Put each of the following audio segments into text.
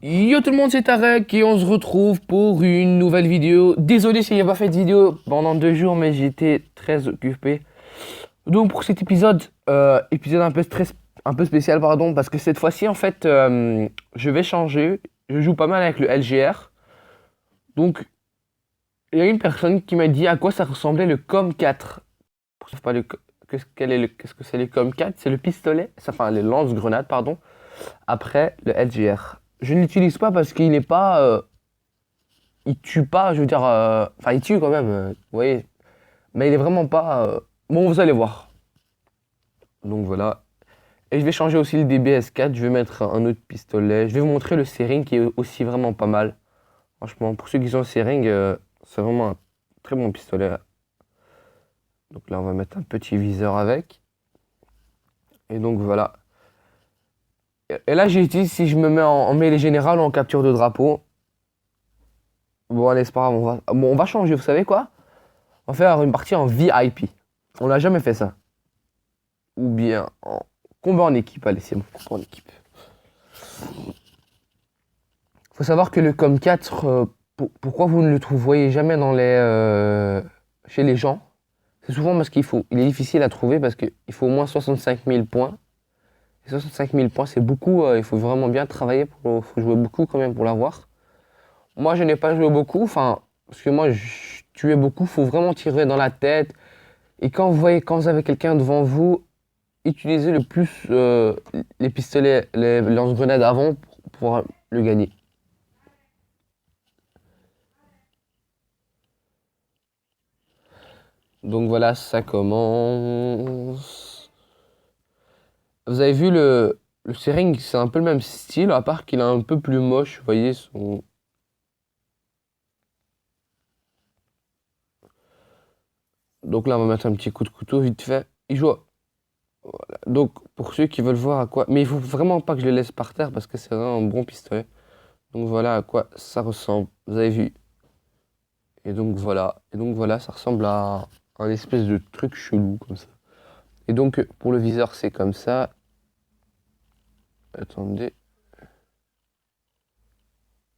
Yo tout le monde, c'est Tarek et on se retrouve pour une nouvelle vidéo. Désolé si j'ai pas fait de vidéo pendant 2 jours, mais j'étais très occupé. Donc pour cet épisode, épisode un peu spécial, pardon, parce que cette fois-ci en fait, je vais changer. Je joue pas mal avec le LGR. Donc il y a une personne qui m'a dit à quoi ça ressemblait le COM 4. Pour ceux qui savent pas qu'est-ce que c'est le COM 4? C'est le pistolet, enfin les lance-grenades, pardon. Après le LGR. Je ne l'utilise pas parce qu'il n'est pas il tue pas, je veux dire, enfin il tue quand même, vous voyez, mais il est vraiment pas. Bon, vous allez voir. Donc voilà. Et je vais changer aussi le DBS4, je vais mettre un autre pistolet. Je vais vous montrer le Sering qui est aussi vraiment pas mal. Franchement, pour ceux qui ont le Sering, c'est vraiment un très bon pistolet. Donc là, on va mettre un petit viseur avec. Et donc voilà. Et là, j'ai dit si je me mets en mêlée générale ou en capture de drapeau. Bon, allez, c'est pas grave, on va changer, vous savez quoi? On va faire une partie en VIP. On n'a jamais fait ça. Ou bien en combat en équipe. Allez, c'est bon, combat en équipe. Faut savoir que le COM 4, pourquoi vous ne le voyez jamais chez les gens? C'est souvent parce il est difficile à trouver parce qu'il faut au moins 65 000 points. Et 65 000 points, c'est beaucoup. Il faut vraiment bien travailler, faut jouer beaucoup quand même pour l'avoir. Moi, je n'ai pas joué beaucoup, enfin, parce que moi, je tuais beaucoup. Faut vraiment tirer dans la tête. Et quand vous avez quelqu'un devant vous, utilisez le plus les pistolets, les lance-grenades avant pour pouvoir le gagner. Donc voilà, ça commence. Vous avez vu le Sering, c'est un peu le même style, à part qu'il est un peu plus moche, vous voyez son. Donc là, on va mettre un petit coup de couteau vite fait. Il joue. Donc pour ceux qui veulent voir à quoi. Mais il faut vraiment pas que je le laisse par terre parce que c'est vraiment un bon pistolet. Donc voilà à quoi ça ressemble. Vous avez vu. Et donc voilà. Et donc voilà, ça ressemble à un espèce de truc chelou comme ça. Et donc pour le viseur, c'est comme ça. Attendez.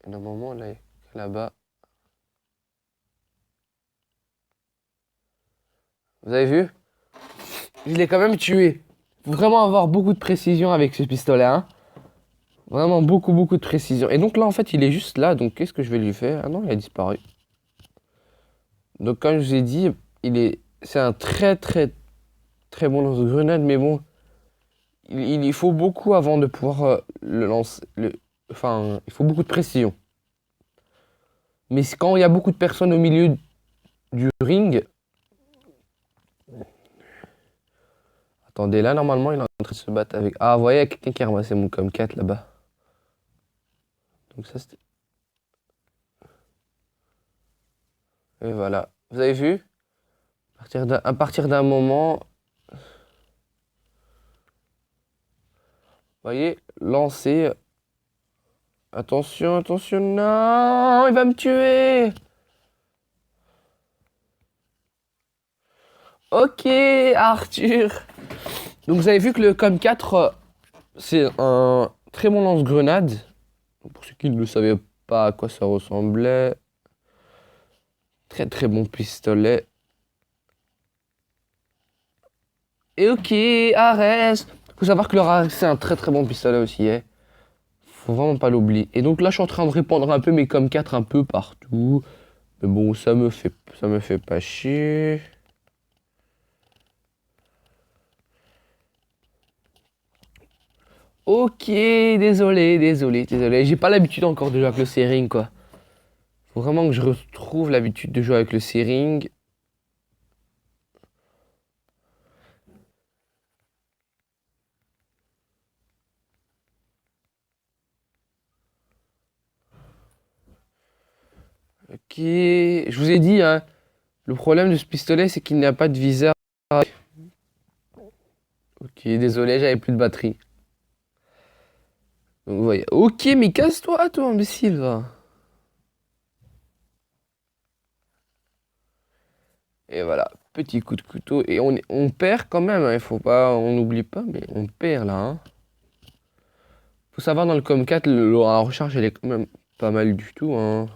Et normalement, là-bas. Vous avez vu? Je l'ai quand même tué. Faut vraiment avoir beaucoup de précision avec ce pistolet, hein. Vraiment beaucoup, beaucoup de précision. Et donc là, en fait, il est juste là. Donc qu'est-ce que je vais lui faire? Ah non, il a disparu. Donc comme je vous ai dit, c'est un très, très, très bon lance-grenade. Mais bon, il faut beaucoup avant de pouvoir le lancer. Enfin, il faut beaucoup de précision. Mais quand il y a beaucoup de personnes au milieu du ring. Attendez, là, normalement, il est en train de se battre avec. Ah, vous voyez, il y a quelqu'un qui a ramassé mon com 4 là-bas. Donc ça, c'était. Et voilà. Vous avez vu? À partir d'un moment, vous voyez, lancer. Attention, attention, non, il va me tuer. Ok, Arthur. Donc vous avez vu que le com 4, c'est un très bon lance-grenade. Pour ceux qui ne le savaient pas à quoi ça ressemblait. Très très bon pistolet. Et ok, Ares. Faut savoir que le Ares, c'est un très très bon pistolet aussi, hein. Faut vraiment pas l'oublier. Et donc là, je suis en train de répandre un peu mes com 4 un peu partout. Mais bon, ça me fait pas chier. Ok, désolé, désolé, désolé. J'ai pas l'habitude encore de jouer avec le Sering, quoi. Faut vraiment que je retrouve l'habitude de jouer avec le Sering. Ok, je vous ai dit, hein, le problème de ce pistolet, c'est qu'il n'y a pas de viseur. Ok, désolé, j'avais plus de batterie. Donc, vous voyez. Ok, mais casse-toi, toi, imbécile, va. Et voilà, petit coup de couteau. Et on perd quand même, hein, il faut pas, on n'oublie pas, mais on perd là, hein. Faut savoir, dans le Com 4, la recharge, elle est quand même pas mal du tout, hein.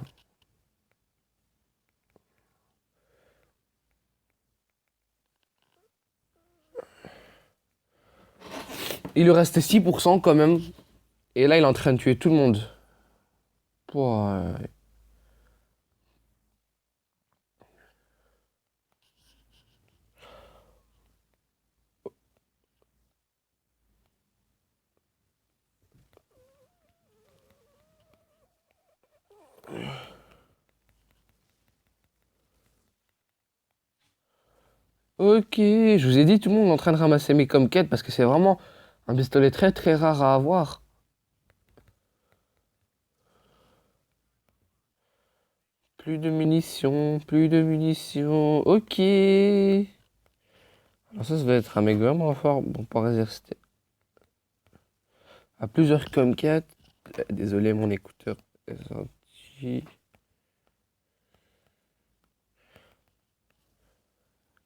Il lui restait 6% quand même. Et là, il est en train de tuer tout le monde. Pouah. Ok, je vous ai dit, tout le monde est en train de ramasser mes Com 4 parce que c'est vraiment un pistolet très très rare à avoir. Plus de munitions, plus de munitions. Ok. Alors ça va être un mec vraiment fort. Bon, pour résister à plusieurs Com 4. Désolé, mon écouteur est sorti.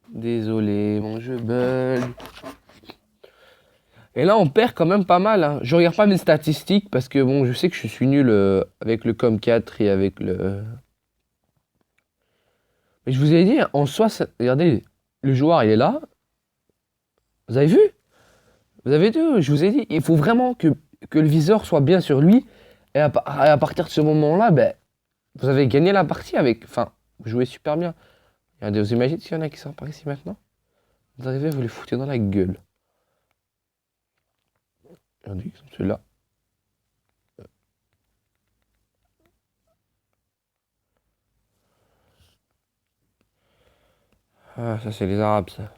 Désolé, mon jeu bug. Et là, on perd quand même pas mal, hein. Je regarde pas mes statistiques parce que bon, je sais que je suis nul avec le Com 4 et avec le. Mais je vous ai dit, en soi, regardez, le joueur, il est là. Vous avez vu? Vous avez vu? Je vous ai dit, il faut vraiment que le viseur soit bien sur lui. Et à partir de ce moment-là, ben, vous avez gagné la partie avec. Enfin, vous jouez super bien. Regardez, vous imaginez s'il y en a qui sont par ici maintenant? Vous arrivez, vous les foutez dans la gueule. Regardez, ils sont ceux-là. Ah, ça, c'est les Arabes, ça.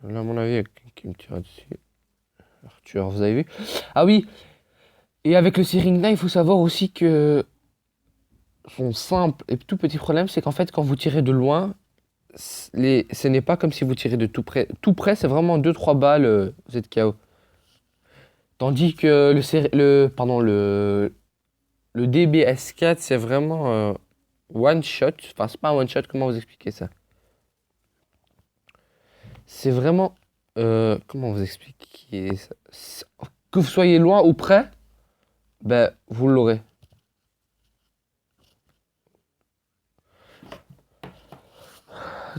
Là, à mon avis, il y a quelqu'un qui me tire dessus. Arthur, vous avez vu? Ah oui, et avec le Syringa, il faut savoir aussi que son simple et tout petit problème, c'est qu'en fait, quand vous tirez de loin, ce n'est pas comme si vous tirez de tout près. Tout près, c'est vraiment deux trois balles, vous êtes KO. Tandis que le DBS4, c'est vraiment one shot. Enfin, c'est pas un one shot, comment vous expliquer ça? C'est vraiment. Comment vous expliquer ça? Que vous soyez loin ou près, ben, vous l'aurez.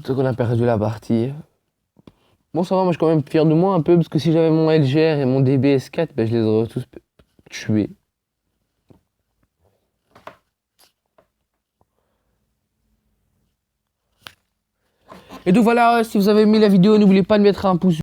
Donc on a perdu la partie. Bon, ça va, moi je suis quand même fier de moi un peu, parce que si j'avais mon LGR et mon DBS4, ben, je les aurais tous tués. Et donc voilà, si vous avez aimé la vidéo, n'oubliez pas de mettre un pouce